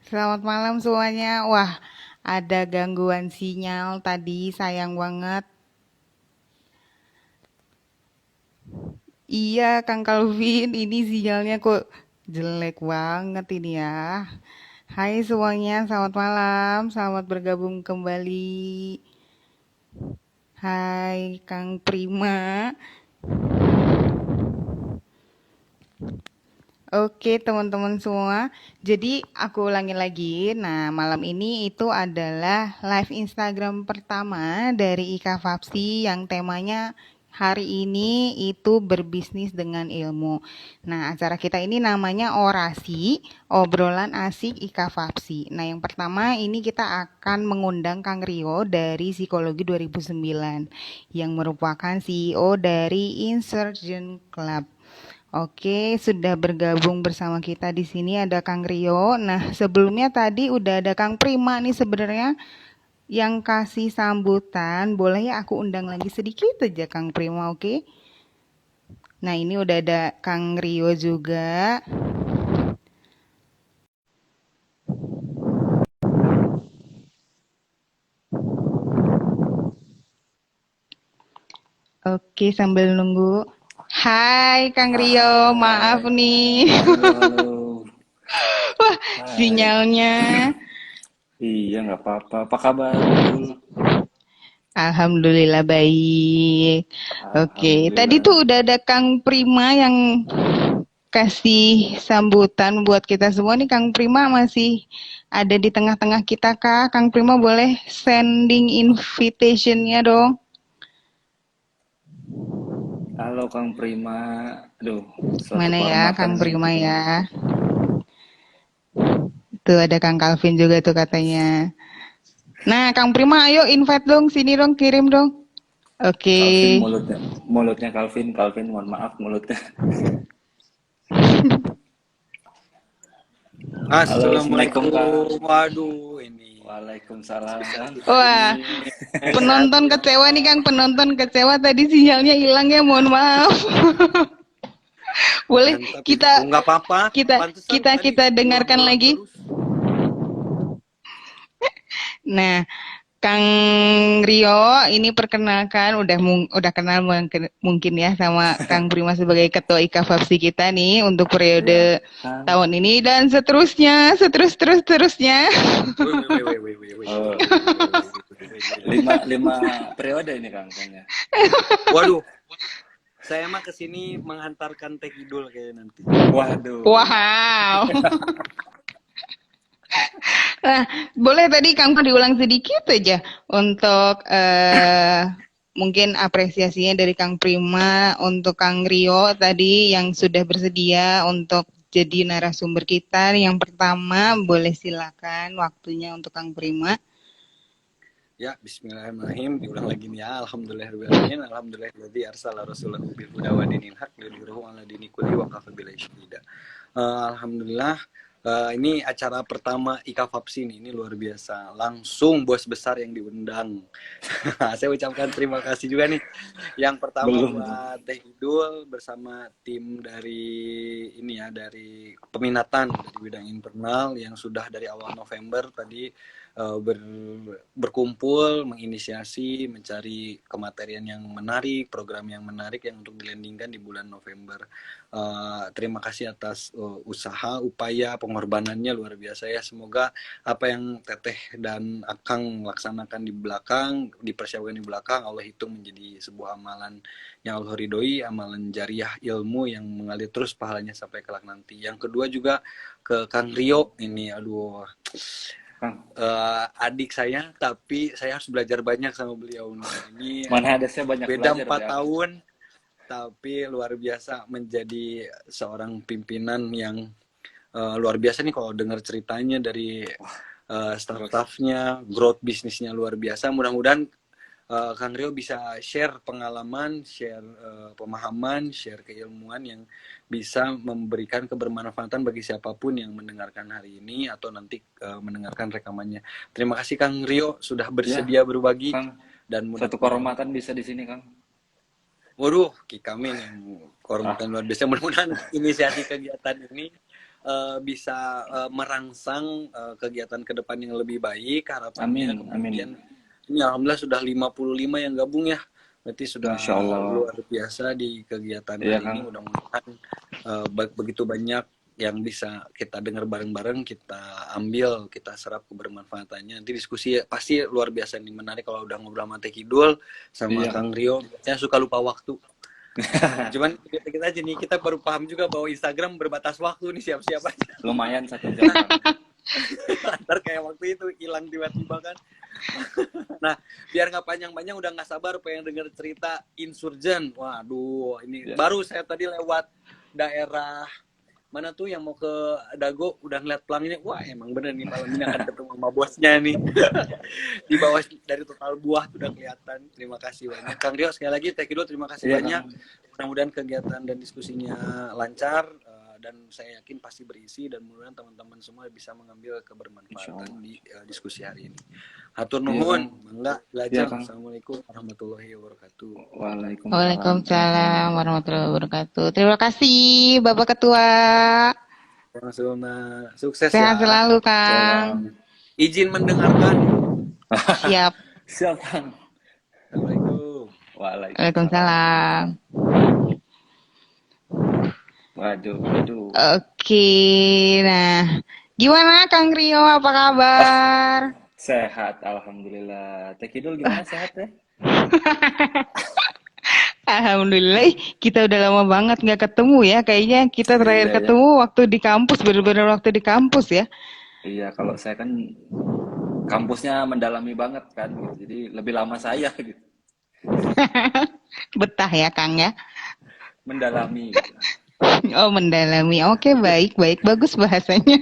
Selamat malam semuanya. Wah, ada gangguan sinyal tadi, sayang banget. Iya, Kang Calvin, ini sinyalnya kok jelek banget ini ya. Hai semuanya, selamat malam. Selamat bergabung kembali. Hai Kang Prima. Oke, teman-teman semua. Jadi aku ulangi lagi. Nah, malam ini itu adalah live Instagram pertama dari Ika Fapsi yang temanya hari ini itu berbisnis dengan ilmu. Nah, acara kita ini namanya Orasi, Obrolan Asik Ika Fapsi. Nah, yang pertama ini kita akan mengundang Kang Rio dari Psikologi 2009 yang merupakan CEO dari Insurgent Club. Oke, sudah bergabung bersama kita di sini ada Kang Rio. Nah, sebelumnya tadi udah ada Kang Prima nih sebenarnya yang kasih sambutan. Boleh ya aku undang lagi sedikit aja Kang Prima, oke? Nah, ini udah ada Kang Rio juga. Oke, sambil nunggu. Hai Kang Rio, maaf Hai, nih. halo, halo. Wah, Hai. sinyalnya. Iya, nggak apa-apa. Apa kabar, Nurul? Alhamdulillah baik. Oke, tadi tuh Alhamdulillah. udah ada Kang Prima yang kasih sambutan buat kita semua nih. Kang Prima masih ada di tengah-tengah kita Kak. Kang Prima boleh sending invitation-nya dong. Halo, Kang Prima. Aduh, suatu Mana ya kehormatan Kang nih. Prima ya. Tuh ada Kang Calvin juga tuh katanya. Nah, Kang Prima ayo invite dong, sini dong, kirim dong. Oke. Calvin mulutnya Calvin, mohon maaf mulutnya. Halo, Assalamualaikum, Kang. Assalamualaikum. Waduh, ini susah Waalaikumsalam. kita Wah, ini sehat penonton ya. kecewa nih Kang, penonton kecewa tadi sinyalnya hilang ya, mohon maaf. Boleh Mantap itu. kita Oh, nggak apa-apa. kita Pantesan kita tadi kita dengarkan berulang-ulang lagi. terus. Nah, Kang Rio ini perkenalkan udah kenal mungkin ya sama Kang Prima sebagai ketua IKA Fapsi kita nih untuk Iya, periode Kang. tahun ini dan seterusnya, terusnya. Wih. Oh, lima periode ini, Kang, kayaknya. Waduh, saya mah kesini menghantarkan Teh Kidul kayak nanti. Waduh. Wow. Nah, boleh tadi Kang diulang sedikit aja untuk mungkin apresiasinya dari Kang Prima untuk Kang Rio tadi yang sudah bersedia untuk jadi narasumber kita. Yang pertama, boleh silakan waktunya untuk Kang Prima. Ya, bismillahirrahmanirrahim. Diulang lagi nih ya. Alhamdulillahirrahmanirrahim. Alhamdulillahilladzi arsala rasulahu bil huda wa dinil haq liyudhhirahu 'ala dini kulli wa kafa billahi syahida. Alhamdulillah. Ini acara pertama Ika Fapsi ini luar biasa. Langsung bos besar yang diundang. Saya ucapkan terima kasih juga nih. Yang pertama Belum. buat Teh Idul bersama tim dari ini ya, dari peminatan dari bidang internal yang sudah dari awal November tadi berkumpul, menginisiasi, mencari kematerian yang menarik, program yang menarik yang untuk dilandingkan di bulan November. Terima kasih atas usaha, upaya, pengorbanannya luar biasa ya. Semoga apa yang Teteh dan Akang laksanakan di belakang, dipersiapkan di belakang, Allah hitung menjadi sebuah amalan yang Allah ridhoi, amalan jariah ilmu yang mengalir terus pahalanya sampai kelak nanti. Yang kedua juga ke Kang Rio ini, aduh, adik saya, tapi saya harus belajar banyak sama beliau. Ini Mana ada saya banyak beda belajar 4 ya. tahun, tapi luar biasa menjadi seorang pimpinan yang luar biasa nih kalau dengar ceritanya dari staff-staffnya, growth bisnisnya luar biasa. Mudah-mudahan Kang Rio bisa share pengalaman, share pemahaman, share keilmuan yang bisa memberikan kebermanfaatan bagi siapapun yang mendengarkan hari ini atau nanti mendengarkan rekamannya. Terima kasih Kang Rio sudah bersedia berbagi Kang, dan satu kehormatan bisa di sini, Kang. waduh, kami yang kehormatan luar biasa. Mudah-mudahan inisiasi kegiatan ini bisa merangsang kegiatan ke depan yang lebih baik harapannya. Amin, Kemudian amin. ini alhamdulillah sudah 55 yang gabung ya. Berarti sudah Masya Allah. luar biasa di kegiatan Iya, hari Kang. ini. Mudah-mudahan begitu banyak yang bisa kita dengar bareng-bareng, kita ambil, kita serap kebermanfaatannya. Nanti diskusi pasti luar biasa nih, menarik kalau udah ngobrol sama Teh Kidul sama Iya, Kang. Kang Rio. Saya suka lupa waktu. Cuman kita aja nih, kita baru paham juga bahwa Instagram berbatas waktu nih, siap-siap aja. Lumayan 1 jam, Kang. Ntar kayak waktu itu hilang tiba-tiba kan. Nah, biar nggak panjang-panjang, udah nggak sabar pengen denger cerita Insurgen. Waduh, ini Ya. baru saya tadi lewat daerah mana tuh yang mau ke Dago, udah ngeliat pelangnya. Wah, emang bener nih malam ini akan ketemu sama bosnya nih. Di bawah dari total buah tuh udah kelihatan. Terima kasih banyak Kang Rio, sekali lagi Teh Kidul terima kasih Iya, banyak. Kang. Mudah-mudahan kegiatan dan diskusinya lancar, dan saya yakin pasti berisi, dan mudah-mudahan teman-teman semua bisa mengambil Insya kebermanfaatan Allah. di diskusi hari ini. Hatur Iya, nuhun, Kang. mangga Iya, belajar. Kang. Assalamualaikum warahmatullahi wabarakatuh. Waalaikumsalam Waalaikumsalam warahmatullahi warahmatullahi wabarakatuh. wabarakatuh. Terima kasih Bapak Ketua. Langsung sukses Sehat ya. selalu, Ya, Kang. Kang. Izin mendengarkan. Siap. Siap, Kang. Assalamualaikum. Waalaikumsalam. Waalaikumsalam. Waduh, waduh. Oke, nah gimana Kang Rio? Apa kabar? Sehat, alhamdulillah. Teh Kidul gimana, sehat ya? Alhamdulillah, kita udah lama banget nggak ketemu ya. Kayaknya kita terakhir Iya, ya. ketemu waktu di kampus, bener-bener waktu di kampus ya. Iya, kalau saya kan kampusnya mendalami banget kan, gitu. Jadi lebih lama saya gitu. Betah ya Kang ya. Mendalami gitu. Oh, mendalami. Oke, baik, baik. Bagus bahasanya.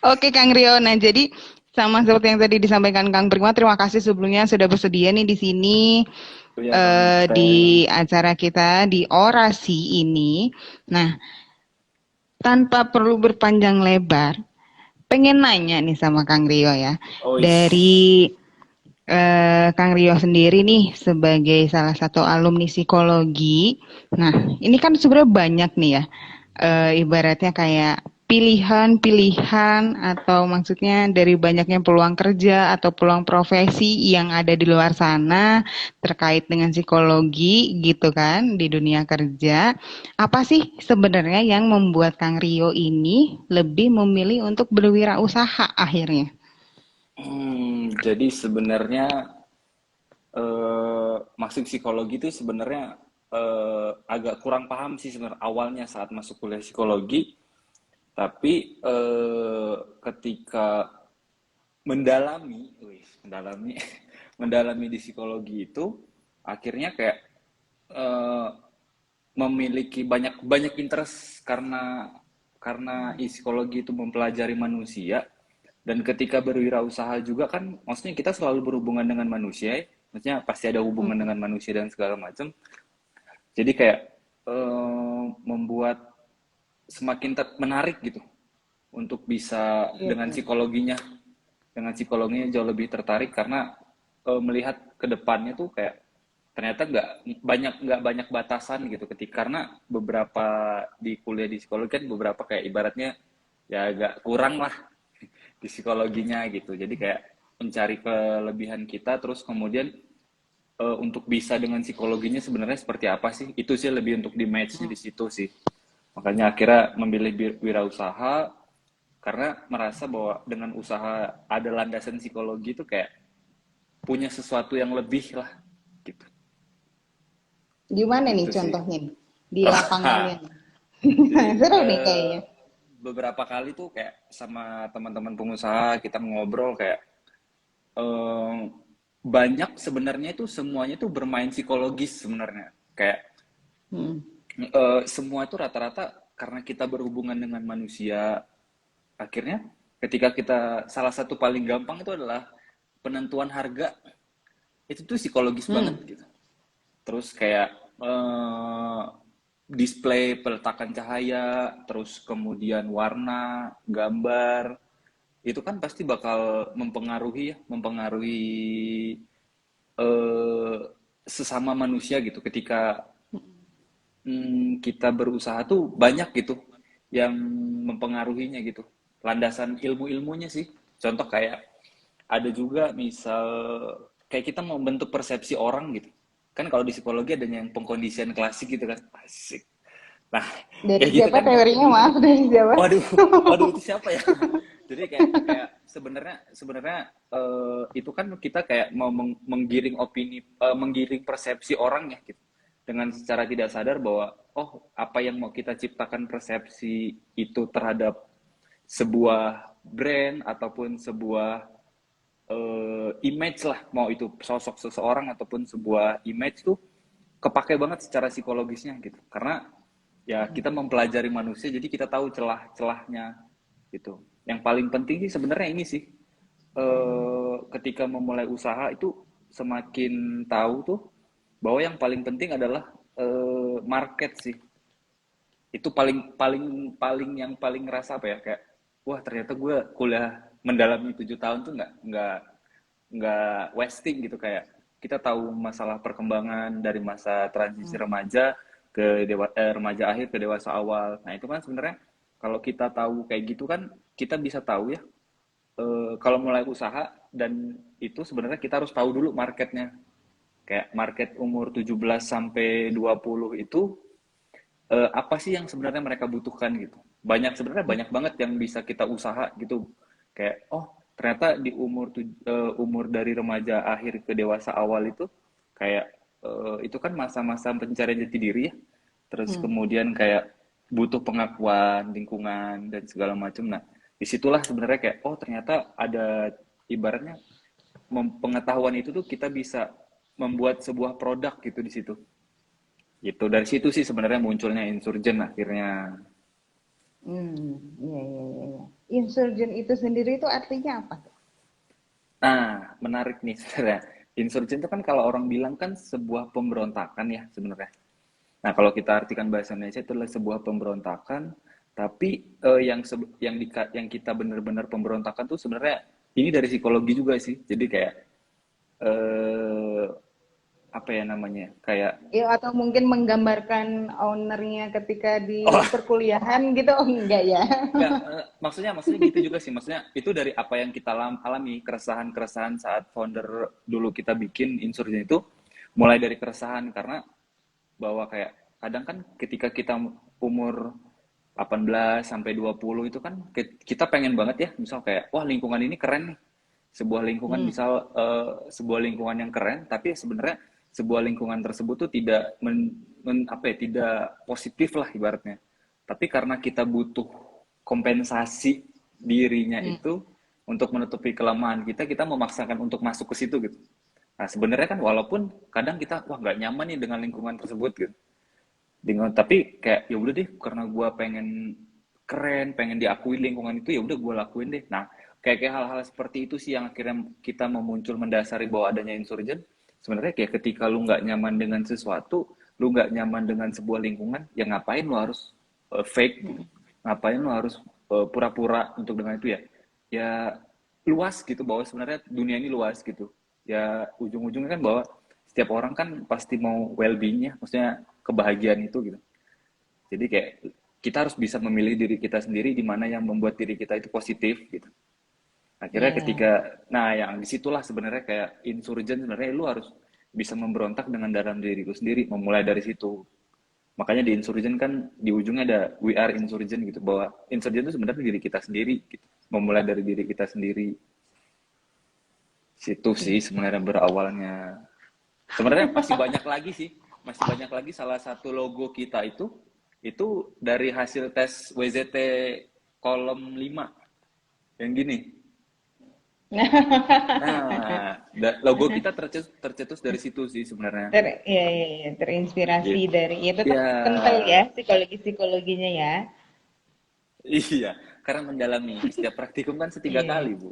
Oke, Kang Rio. Nah, jadi sama seperti yang tadi disampaikan Kang Prima, terima kasih sebelumnya sudah bersedia nih di sini Iya, Kang. di acara kita di orasi ini. Nah, tanpa perlu berpanjang lebar, pengen nanya nih sama Kang Rio ya. Oh, Dari Kang Rio sendiri nih sebagai salah satu alumni psikologi. Nah, ini kan sebenarnya banyak nih ya. Ibaratnya kayak pilihan-pilihan atau maksudnya dari banyaknya peluang kerja atau peluang profesi yang ada di luar sana terkait dengan psikologi gitu kan di dunia kerja. Apa sih sebenarnya yang membuat Kang Rio ini lebih memilih untuk berwirausaha akhirnya? jadi sebenarnya masuk psikologi itu sebenarnya agak kurang paham sih sebenarnya awalnya saat masuk kuliah psikologi, tapi ketika mendalami mendalami di psikologi itu akhirnya kayak eh, memiliki banyak banyak interest karena psikologi itu mempelajari manusia, dan ketika berwirausaha juga kan maksudnya kita selalu berhubungan dengan manusia ya. Maksudnya pasti ada hubungan dengan manusia dan segala macam, jadi kayak membuat semakin menarik gitu untuk bisa dengan psikologinya jauh lebih tertarik karena melihat ke depannya tuh kayak ternyata nggak banyak batasan gitu ketika, karena beberapa di kuliah di psikologi kan beberapa kayak ibaratnya ya agak kurang lah di psikologinya gitu, jadi kayak mencari kelebihan kita terus kemudian untuk bisa dengan psikologinya sebenarnya seperti apa sih, itu sih lebih untuk di matchnya di situ sih, makanya akhirnya memilih wirausaha karena merasa bahwa dengan usaha ada landasan psikologi itu kayak punya sesuatu yang lebih lah gitu. Gimana nih Gitu sih. contohnya nih di lapangannya? Jadi Seru nih kayaknya. beberapa kali tuh kayak sama teman-teman pengusaha kita ngobrol kayak eh, banyak sebenarnya itu semuanya tuh bermain psikologis sebenarnya. Kayak Hmm. semua itu rata-rata karena kita berhubungan dengan manusia. Akhirnya ketika kita salah satu paling gampang itu adalah penentuan harga, itu tuh psikologis banget Hmm. gitu. Terus kayak display peletakan cahaya, terus kemudian warna, gambar, itu kan pasti bakal mempengaruhi eh, sesama manusia gitu. Ketika kita berusaha tuh banyak gitu yang mempengaruhinya gitu. Landasan ilmu-ilmunya sih. Contoh kayak ada juga misal kayak kita mau bentuk persepsi orang gitu. Kan kalau di psikologi adanya yang pengkondisian klasik gitu kan. Asik. Nah, Dari kayak gitu siapa kan. teorinya? Maaf, dari siapa? Waduh, waduh itu siapa ya? Jadi kayak sebenarnya sebenarnya itu kan kita kayak mau menggiring opini, menggiring persepsi orang ya gitu. Dengan secara tidak sadar bahwa oh apa yang mau kita ciptakan persepsi itu terhadap sebuah brand ataupun sebuah image lah, mau itu sosok seseorang ataupun sebuah image tuh kepake banget secara psikologisnya gitu. Karena ya kita mempelajari manusia jadi kita tahu celah-celahnya gitu. Yang paling penting sih sebenarnya ini sih ketika memulai usaha itu semakin tahu tuh bahwa yang paling penting adalah market sih. Itu paling paling paling yang paling ngerasa apa ya kayak wah ternyata gue kuliah mendalami 7 tahun tuh nggak wasting gitu kayak kita tahu masalah perkembangan dari masa transisi remaja ke remaja akhir ke dewasa awal. Nah itu kan sebenarnya kalau kita tahu kayak gitu kan kita bisa tahu ya kalau mulai usaha dan itu sebenarnya kita harus tahu dulu marketnya. Kayak market umur 17 sampai 20 itu apa sih yang sebenarnya mereka butuhkan gitu. Sebenarnya banyak banget yang bisa kita usaha gitu. Kayak oh ternyata di umur dari remaja akhir ke dewasa awal itu kayak itu kan masa-masa pencarian jati diri ya. Terus kemudian kayak butuh pengakuan lingkungan dan segala macam. Nah, disitulah sebenarnya kayak oh ternyata ada ibaratnya pengetahuan itu tuh kita bisa membuat sebuah produk gitu di situ. Gitu. Dari situ sih sebenarnya munculnya Insurgen akhirnya. Iya, iya, iya, iya. Insurgen itu sendiri itu artinya apa? Nah, menarik nih sebenarnya. Insurgen itu kan kalau orang bilang kan sebuah pemberontakan ya sebenarnya. Nah, kalau kita artikan bahasa Indonesia itu adalah sebuah pemberontakan, tapi yang kita benar-benar pemberontakan tuh sebenarnya ini dari psikologi juga sih. Jadi kayak eh apa ya namanya? Kayak Ya, atau mungkin menggambarkan ownernya ketika di oh perkuliahan gitu, oh, enggak ya? enggak, maksudnya gitu juga sih. Maksudnya itu dari apa yang kita alami, keresahan-keresahan saat founder dulu kita bikin Insurgen itu mulai dari keresahan karena bahwa kayak kadang kan ketika kita umur 18 sampai 20 itu kan kita pengen banget ya, misal kayak wah lingkungan ini keren nih. Sebuah lingkungan Hmm. misal sebuah lingkungan yang keren, tapi sebenarnya sebuah lingkungan tersebut tuh tidak apa ya, tidak positif lah ibaratnya. Tapi karena kita butuh kompensasi dirinya Hmm. itu untuk menutupi kelemahan kita memaksakan untuk masuk ke situ gitu. Nah sebenarnya kan walaupun kadang kita wah nggak nyaman nih dengan lingkungan tersebut gitu. Tapi kayak ya udah deh karena gue pengen keren, pengen diakui lingkungan itu ya udah gue lakuin deh. Nah kayak hal-hal seperti itu sih yang akhirnya kita memuncul mendasari bahwa adanya Insurgen. Sebenarnya kayak ketika lu nggak nyaman dengan sesuatu, lu nggak nyaman dengan sebuah lingkungan, ya ngapain lu harus fake gitu? Ngapain lu harus pura-pura untuk dengan itu ya? Ya luas gitu bahwa sebenarnya dunia ini luas gitu. Ya ujung-ujungnya kan bahwa setiap orang kan pasti mau well-being-nya, maksudnya kebahagiaan itu gitu. Jadi kayak kita harus bisa memilih diri kita sendiri di mana yang membuat diri kita itu positif gitu. Akhirnya Ya. nah yang disitulah sebenarnya kayak Insurgen sebenarnya lu harus bisa memberontak dengan dalam diri lu sendiri, memulai dari situ. Makanya di Insurgen kan di ujungnya ada we are Insurgen gitu, bahwa Insurgen itu sebenarnya diri kita sendiri gitu. Memulai dari diri kita sendiri. Situ sih sebenarnya berawalnya. Sebenarnya masih banyak lagi sih, masih banyak lagi. Salah satu logo kita itu dari hasil tes WZT kolom 5 yang gini. Nah, logo kita tercetus dari situ sih sebenarnya. Ya, ya, ya, terinspirasi Gitu. dari, ya tetap Ya, kental ya psikologi-psikologinya ya. iya. Karena mendalami setiap praktikum kan setiga Iya. kali, Bu.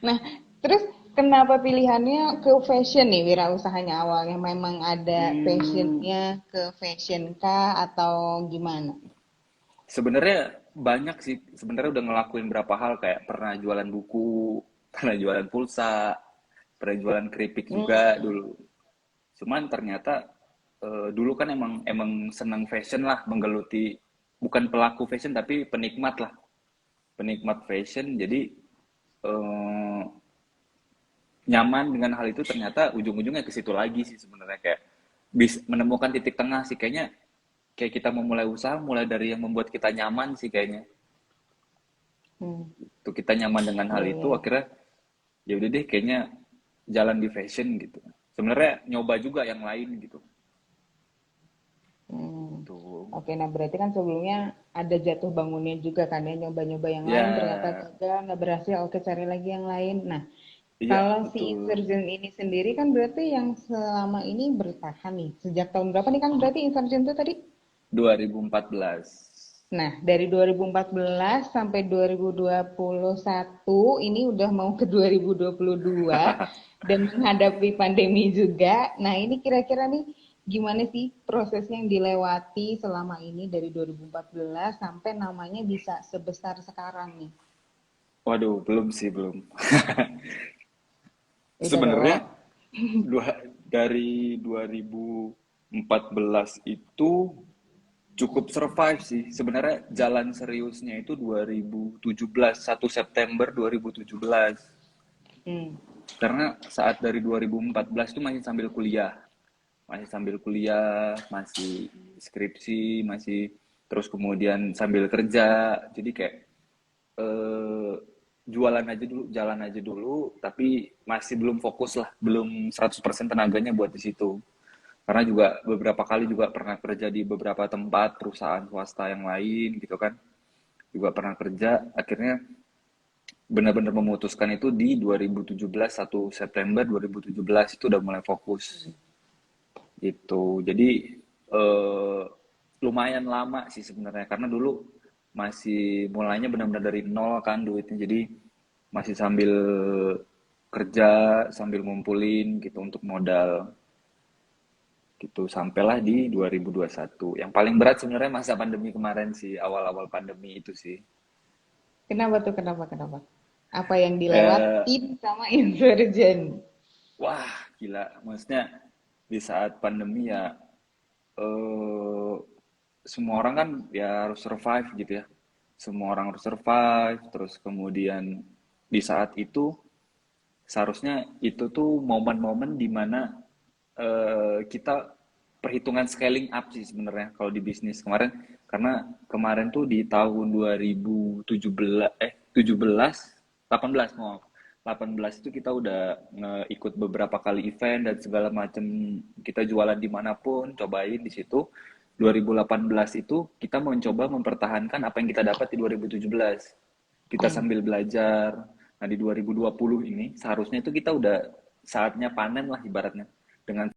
Nah, terus kenapa pilihannya ke fashion nih wirausahanya awalnya? Memang ada Hmm, passionnya ke fashion kah atau gimana? sebenarnya banyak sih. Sebenarnya udah ngelakuin berapa hal kayak pernah jualan buku, pernah jualan pulsa, pernah jualan keripik juga Hmm. dulu. Cuman ternyata dulu kan emang emang senang fashion lah, menggeluti, bukan pelaku fashion tapi penikmat lah, penikmat fashion. Jadi eh, nyaman dengan hal itu, ternyata ujung-ujungnya ke situ lagi sih sebenarnya, kayak bisa menemukan titik tengah sih kayaknya. Kayak kita mau mulai usaha, mulai dari yang membuat kita nyaman sih kayaknya. Hmm. Tuh kita nyaman dengan hal Iya, iya, itu, iya. akhirnya ya udah deh kayaknya jalan di fashion gitu. Sebenarnya nyoba juga yang lain gitu. Hmm. Tuh. Oke, nah berarti kan sebelumnya ada jatuh bangunnya juga kan ya, nyoba-nyoba yang lain ternyata Ya, gagal, nggak berhasil, oke cari lagi yang lain. Nah, iya kalau si betul. Insurgent ini sendiri kan berarti yang selama ini bertahan nih. Sejak tahun berapa nih kan berarti Insurgent itu tadi? 2014. Nah, dari 2014 sampai 2021 ini udah mau ke 2022 dan menghadapi pandemi juga. Nah, ini kira-kira nih gimana sih prosesnya yang dilewati selama ini dari 2014 sampai namanya bisa sebesar sekarang nih? Waduh, belum sih, belum. Udah dong. Sebenarnya dari 2014 itu cukup survive sih. Sebenarnya jalan seriusnya itu 2017, 1 September 2017. Hmm. Karena saat dari 2014 itu masih sambil kuliah. Masih sambil kuliah, masih skripsi, masih terus kemudian sambil kerja. Jadi kayak eh, jualan aja dulu, jalan aja dulu, tapi masih belum fokus lah, belum 100% tenaganya buat di situ. Karena juga beberapa kali juga pernah kerja di beberapa tempat, perusahaan swasta yang lain gitu kan. Juga pernah kerja, akhirnya benar-benar memutuskan itu di 2017, 1 September 2017 itu udah mulai fokus gitu. Jadi eh, lumayan lama sih sebenarnya, karena dulu masih mulainya benar-benar dari nol kan duitnya. Jadi masih sambil kerja, sambil ngumpulin gitu untuk modal gitu. Sampailah di 2021. Yang paling berat sebenarnya masa pandemi kemarin sih, awal-awal pandemi itu sih. Kenapa tuh? Kenapa? Kenapa? Apa yang Eh, dilewatin sama Insurgent? wah, gila. Maksudnya di saat pandemi ya eh, semua orang kan ya harus survive gitu ya. Semua orang harus survive, terus kemudian di saat itu seharusnya itu tuh momen-momen dimana kita perhitungan scaling up sih sebenarnya kalau di bisnis kemarin, karena kemarin tuh di tahun 2017 17 18 mau 18 itu kita udah ikut beberapa kali event dan segala macam, kita jualan dimanapun cobain di situ. 2018 itu kita mencoba mempertahankan apa yang kita dapat di 2017, kita Hmm. sambil belajar. Nah di 2020 ini seharusnya itu kita udah saatnya panen lah ibaratnya, dengan